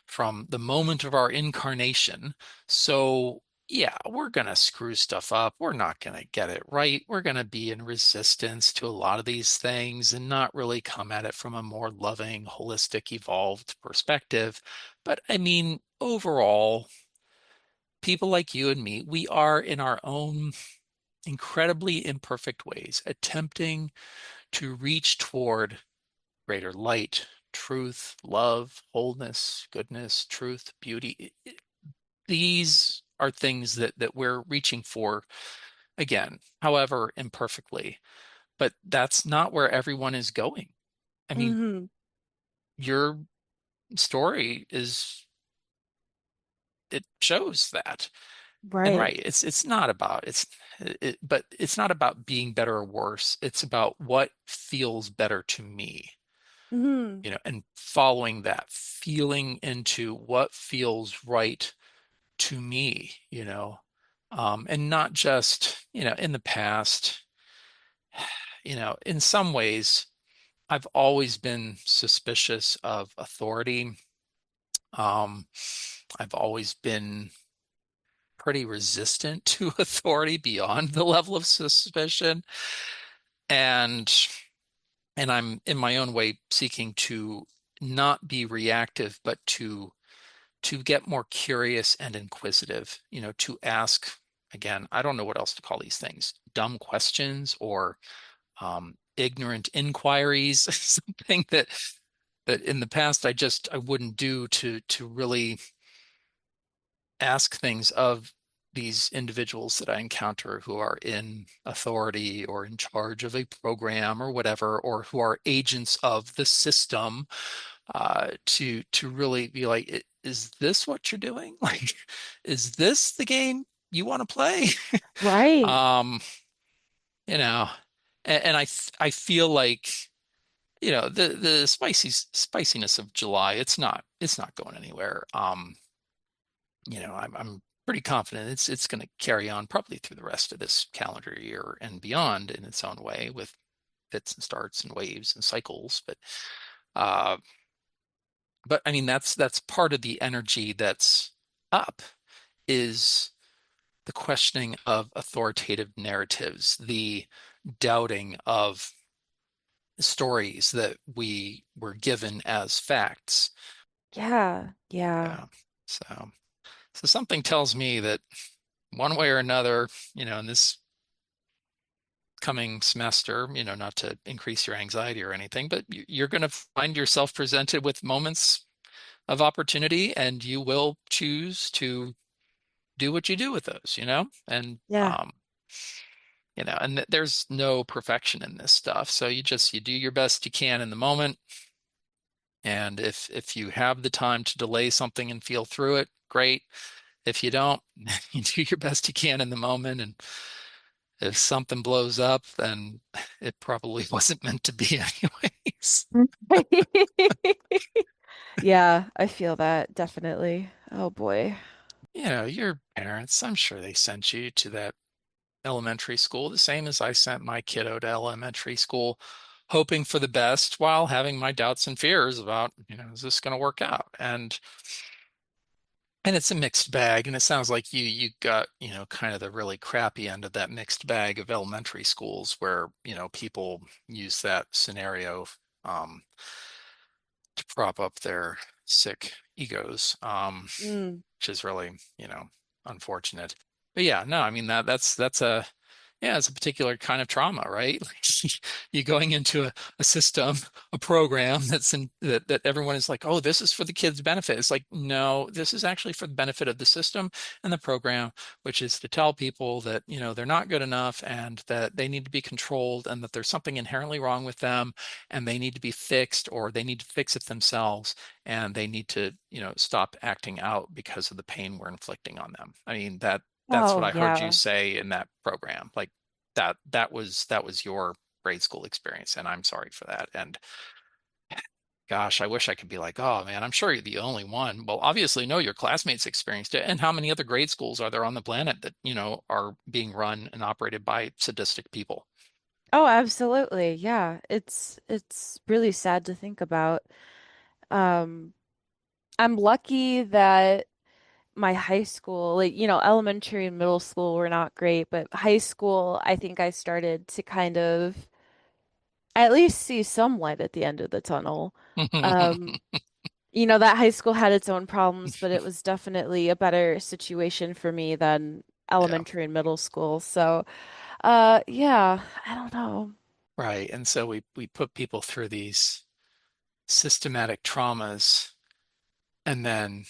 from the moment of our incarnation. So, yeah, we're going to screw stuff up. We're not going to get it right. We're going to be in resistance to a lot of these things and not really come at it from a more loving, holistic, evolved perspective. But I mean, overall, people like you and me, we are in our own incredibly imperfect ways attempting to reach toward greater light, truth, love, wholeness, goodness, truth, beauty. These are things that we're reaching for, again, however imperfectly, but that's not where everyone is going. I mean, hmm. your story is it shows that. And Right. right, it's not about but it's not about being better or worse. It's about what feels better to me, Hmm. and following that, feeling into what feels right to me, and not just, in the past, in some ways, I've always been suspicious of authority. Um, I've always been pretty resistant to authority beyond the level of suspicion. And I'm in my own way seeking to not be reactive, but to get more curious and inquisitive, to ask, again, I don't know what else to call these things, dumb questions or ignorant inquiries, something that in the past I wouldn't do to really ask things of these individuals that I encounter who are in authority or in charge of a program or whatever, or who are agents of the system, to really be like, is this what you're doing? Like, is this the game you want to play? Right. Um, you know, and I feel like, the spiciness of July, it's not going anywhere. I'm pretty confident it's going to carry on probably through the rest of this calendar year and beyond in its own way, with fits and starts and waves and cycles. Uh, but I mean, that's part of the energy that's up, is the questioning of authoritative narratives, the doubting of stories that we were given as facts. Yeah. Yeah. Yeah. So, so something tells me that one way or another, in this coming semester, not to increase your anxiety or anything, but you're going to find yourself presented with moments of opportunity, and you will choose to do what you do with those, and Yeah. there's no perfection in this stuff. So you do your best you can in the moment. And if you have the time to delay something and feel through it, great. If you don't, you do your best you can in the moment. And if something blows up, then it probably wasn't meant to be anyways. Yeah, I feel that definitely. Oh boy. Your parents, I'm sure they sent you to that elementary school the same as I sent my kiddo to elementary school, hoping for the best while having my doubts and fears about, is this going to work out? And it's a mixed bag, and it sounds like you got, kind of the really crappy end of that mixed bag of elementary schools where, people use that scenario um, to prop up their sick egos, Mm. which is really, unfortunate. But yeah, no, I mean that's a yeah, it's a particular kind of trauma, right? Like, you're going into a system, a program that everyone is like, oh, this is for the kids' benefit. It's like, no, this is actually for the benefit of the system and the program, which is to tell people that, they're not good enough, and that they need to be controlled, and that there's something inherently wrong with them, and they need to be fixed, or they need to fix it themselves, and they need to, stop acting out because of the pain we're inflicting on them. I mean, that's what Oh I heard you yeah. say in that program. Like, that was your grade school experience, and I'm sorry for that. And gosh, I wish I could be like, oh man, I'm sure you're the only one. Well, obviously, no, your classmates experienced it. And how many other grade schools are there on the planet that, are being run and operated by sadistic people? Oh, absolutely. Yeah. It's really sad to think about. Um, I'm lucky that my high school, like, elementary and middle school were not great, but high school, I think I started to kind of at least see some light at the end of the tunnel. Um, that high school had its own problems, but it was definitely a better situation for me than Yeah, elementary and middle school. So, yeah, I don't know. right. And so we put people through these systematic traumas, and then,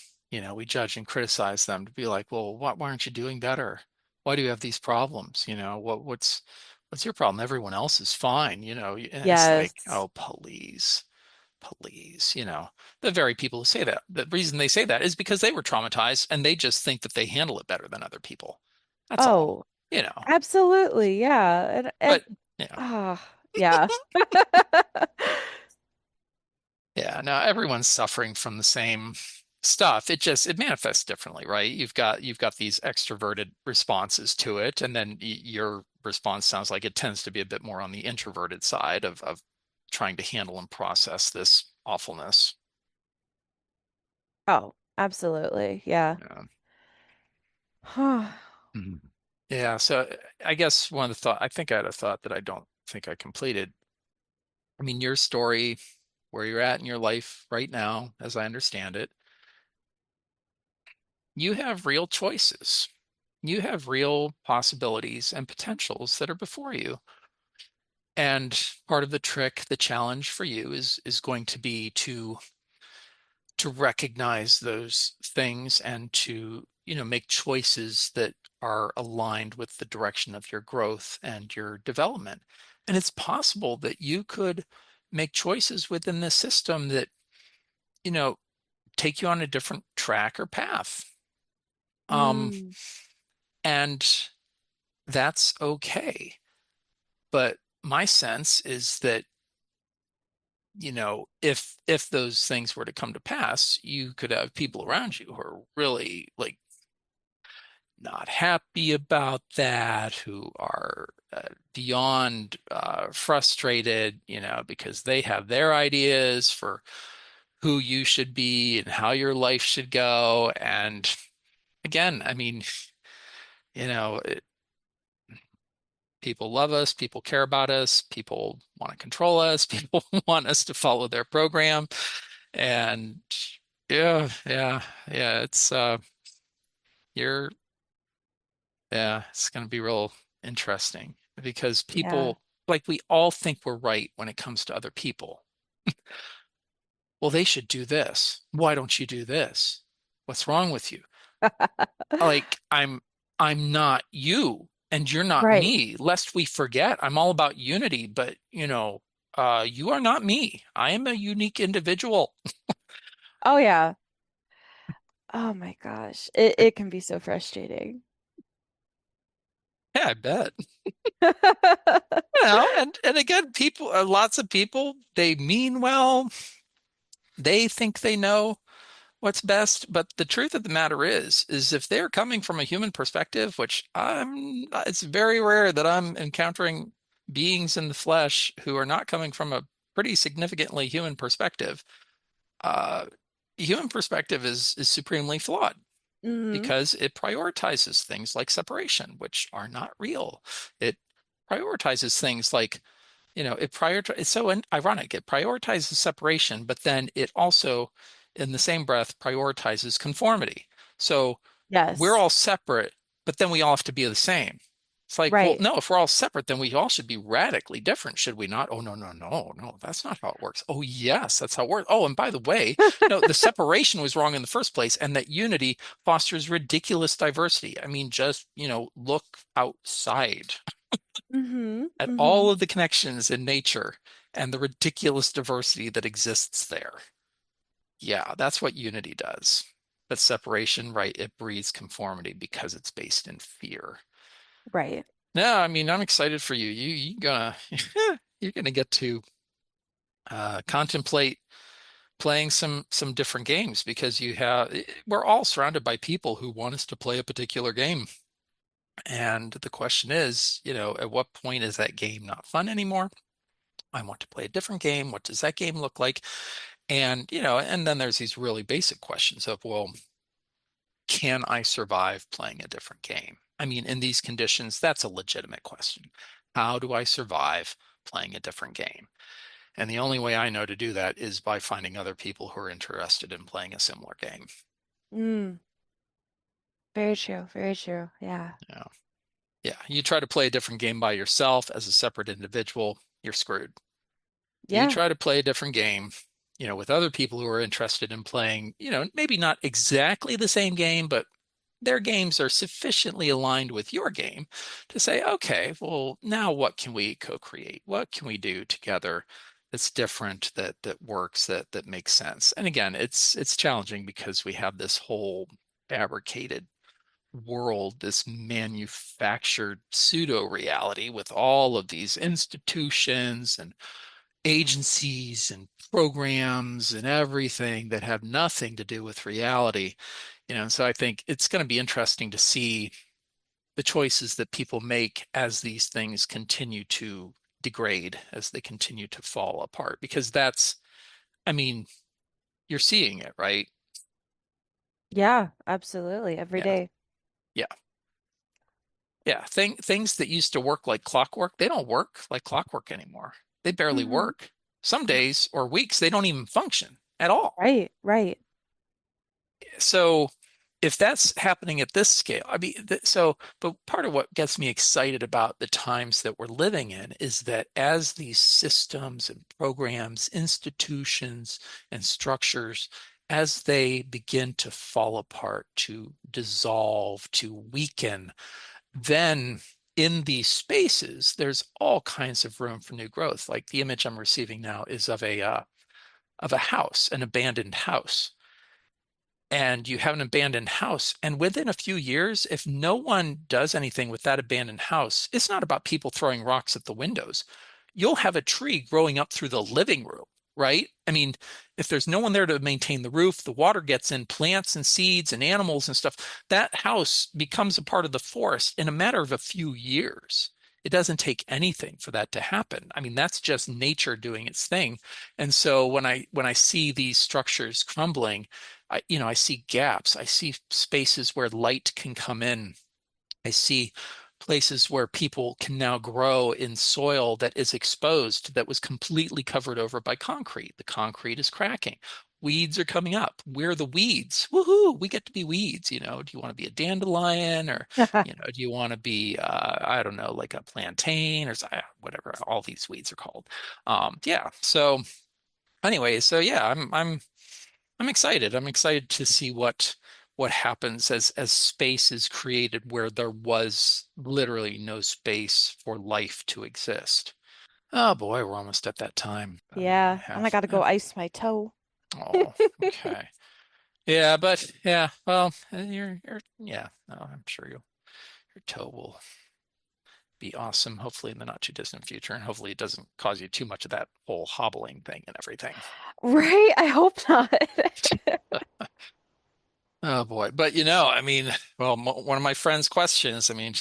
we judge and criticize them to be like, well, why aren't you doing better? Why do you have these problems? What's your problem? Everyone else is fine, and it's like, Yes. oh, please, the very people who say that, the reason they say that is because they were traumatized, and they just think that they handle it better than other people. That's all, Oh, you know. absolutely. Yeah. And But, yeah. yeah. Yeah, no, everyone's suffering from the same stuff. It manifests differently, right? You've got these extroverted responses to it, and then your response sounds like it tends to be a bit more on the introverted side of trying to handle and process this awfulness. Oh, absolutely. Yeah. Yeah. Mhm. Yeah, so I guess one of the thought I think I had a thought that I don't think I completed. I mean, your story, where you're at in your life right now, as I understand it, you have real choices. You have real possibilities and potentials that are before you. And part of the trick, the challenge for you is going to be to recognize those things, and to, make choices that are aligned with the direction of your growth and your development. And it's possible that you could make choices within the system that, you know, take you on a different track or path. Um, Mm, and that's okay. But my sense is that, if those things were to come to pass, you could have people around you who are really like not happy about that, who are beyond frustrated, because they have their ideas for who you should be and how your life should go. And again, I mean, you know, it, people love us, people care about us, people want to control us, people want us to follow their program. And yeah, yeah, yeah, you're, yeah, it's going to be real interesting because yeah. people, like, we all think we're right when it comes to other people. Well, they should do this. Why don't you do this? What's wrong with you? Like, I'm not you and you're not Right. me, lest we forget. I'm all about unity, but you are not me. I am a unique individual. Oh yeah. Oh my gosh. It can be so frustrating. Yeah, I bet. And again, people, lots of people, they mean well. They think they know what's best, but the truth of the matter is if they're coming from a human perspective, which it's very rare that I'm encountering beings in the flesh who are not coming from a pretty significantly human perspective. Uh, Human perspective is supremely flawed Hmm. because it prioritizes things like separation, which are not real. It prioritizes things like, it's so ironic. It prioritizes separation, but then it also, in the same breath, prioritizes conformity. So we're Yes. all separate, but then we all have to be the same. It's like, well, Right. no, if we're all separate, then we all should be radically different, should we not? Oh, no, no, no, no, that's not how it works. Oh, yes, that's how it works. Oh, and by the way, no, the separation was wrong in the first place, and that unity fosters ridiculous diversity. I mean, just, look outside Hmm. at Hmm. all of the connections in nature and the ridiculous diversity that exists there. Yeah, that's what unity does. But separation, right, it breeds conformity because it's based in fear. Right. No, I mean, I'm excited for you. You're gonna you're gonna get to contemplate playing some different games because we're all surrounded by people who want us to play a particular game. And the question is, at what point is that game not fun anymore? I want to play a different game. What does that game look like? And then there's these really basic questions of, well, can I survive playing a different game? I mean, in these conditions, that's a legitimate question. How do I survive playing a different game? And the only way I know to do that is by finding other people who are interested in playing a similar game. Mm. Very true. Very true. Yeah. Yeah. Yeah. You try to play a different game by yourself as a separate individual, you're screwed. You Yeah. try to play a different game, with other people who are interested in playing, maybe not exactly the same game, but their games are sufficiently aligned with your game to say, okay, well, now what can we co-create? What can we do together that's different, that works, that makes sense? And again, it's challenging because we have this whole fabricated world, this manufactured pseudo reality with all of these institutions and agencies and programs and everything that have nothing to do with reality. So I think it's going to be interesting to see the choices that people make as these things continue to degrade, as they continue to fall apart, because I mean, you're seeing it, right? Yeah. Absolutely. Every Yeah, day. yeah, yeah. Things that used to work like clockwork, they don't work like clockwork anymore. They barely Hmm. work. Some days or weeks, they don't even function at all. Right. Right. So if that's happening at this scale, I mean, but part of what gets me excited about the times that we're living in is that as these systems and programs, institutions and structures, as they begin to fall apart, to dissolve, to weaken, then in these spaces, there's all kinds of room for new growth. Like the image I'm receiving now is of a house, an abandoned house. And you have an abandoned house. And within a few years, if no one does anything with that abandoned house, it's not about people throwing rocks at the windows. You'll have a tree growing up through the living room, right? I mean, if there's no one there to maintain the roof, the water gets in, plants and seeds and animals and stuff, that house becomes a part of the forest in a matter of a few years. It doesn't take anything for that to happen. I mean, that's just nature doing its thing. And so when I see these structures crumbling, I see gaps. I see spaces where light can come in. I see places where people can now grow in soil that is exposed, that was completely covered over by concrete. The concrete is cracking. Weeds are coming up. We're the weeds. Woohoo! We get to be weeds. Do you want to be a dandelion, or, do you want to be, I don't know, like a plantain, or whatever all these weeds are called. Yeah. So anyway, so yeah, I'm excited. I'm excited to see what happens as space is created where there was literally no space for life to exist. Oh boy, we're almost at that time. About a minute and a Yeah, and I half. gotta go ice my toe. Oh, okay. Yeah, but yeah, well, yeah, no, I'm sure your toe will be awesome, hopefully in the not too distant future, and hopefully it doesn't cause you too much of that whole hobbling thing and everything. Right? I hope not. Oh boy. But I mean, well, one of my friends' questions, I mean,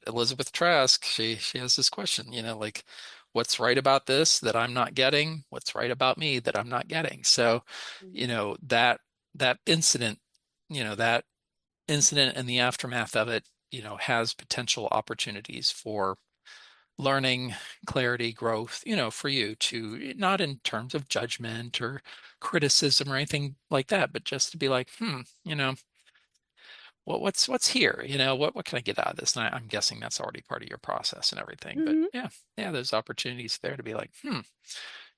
Elizabeth Trask, she has this question, like, what's right about this that I'm not getting? What's right about me that I'm not getting? So, that incident, that incident and the aftermath of it, has potential opportunities for learning, clarity, growth, for you to, not in terms of judgment or criticism or anything like that, but just to be like, what's here? What can I get out of this? And I'm guessing that's already part of your process and everything. But Mhm. yeah, yeah, there's opportunities there to be like,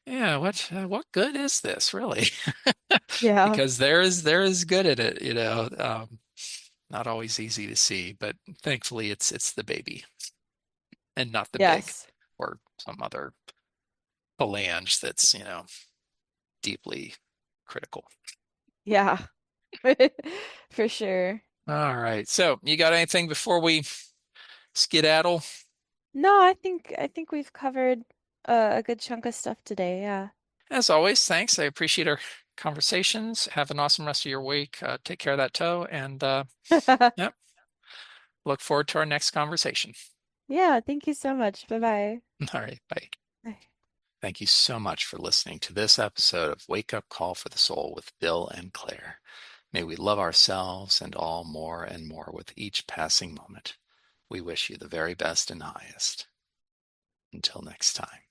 yeah, what good is this really? Yeah. Because there is good at it, not always easy to see, but thankfully it's the baby and not the big Yes. or some other phalange that's, deeply critical. Yeah. For sure. All right. So you got anything before we skedaddle? No, I think we've covered a good chunk of stuff today. Yeah. As always, thanks. I appreciate our conversations. Have an awesome rest of your week. Take care of that toe, and yep, look forward to our next conversation. Yeah, thank you so much. Bye-bye. All right, bye. Bye. Thank you so much for listening to this episode of Wake Up Call for the Soul with Bill and Claire. May we love ourselves and all more and more with each passing moment. We wish you the very best and highest. Until next time.